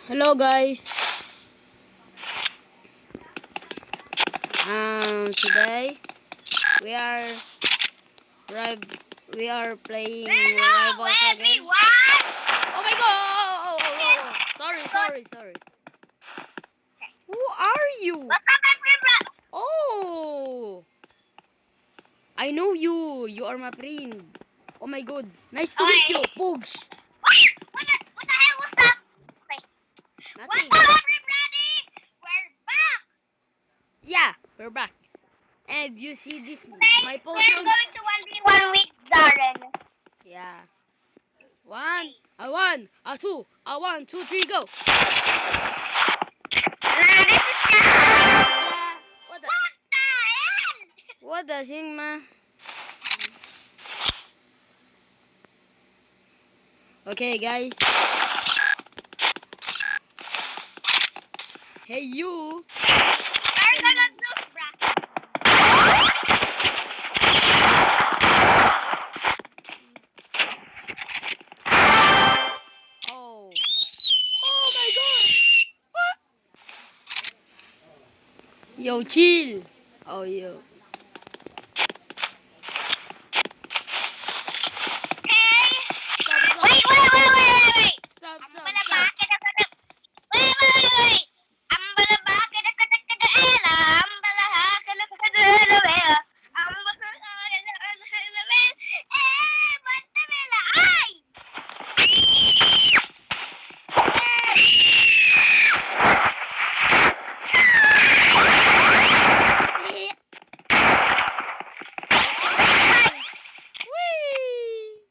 Hello guys. Today we are we are playing Hello, rivals again. everyone! Oh my god! Sorry. Who are you? What's up, everyone? Oh, I know you. You are my friend. Oh my god. Nice to meet you, Pugs. What the hell was that? Okay. Nothing. What's up, everybody? We're back! Yeah, we're back. And you see this Today, my we're potion? going to 1v1 with Darren. Yeah. One, a two, a 1, 2, 3, go. Nah, this is not... Yeah. What the? What the hell? What the Sigma? Okay, guys. Hey, you. We're gonna do bracket. Oh. Oh my god. Yo, chill. Oh, yo. Okay. Stop. Wait. Stop. Ang balabake na kada... Wait. Ang balabake na kada-kada-ela. Ang balahake na kada-kada-ela. Ang basura na kada-kada-ela. Bantamela. Ay! Whee!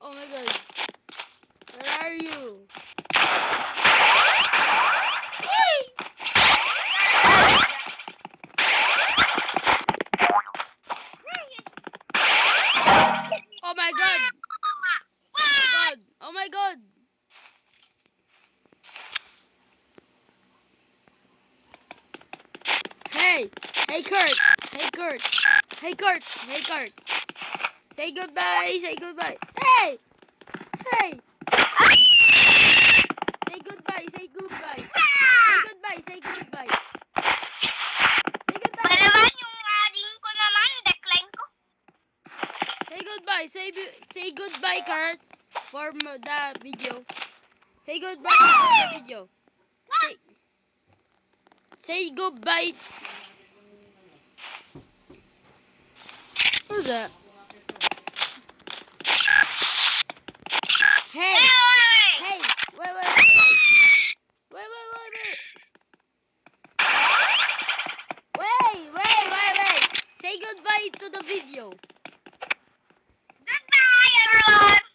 Oh my god. Where are you? Oh my god. Oh my god. Hey Kurt. Say goodbye. Say goodbay. Hey. Say goodbye. Say goodbye. Say goodbye. Ba naman yung adding ko naman, decline ko. Say goodbye. Say goodbye, Kurt, for the video. Say goodbye for the video. Say goodbye. What's that? Hey. Wait. Say goodbye to the video. Goodbye, everyone.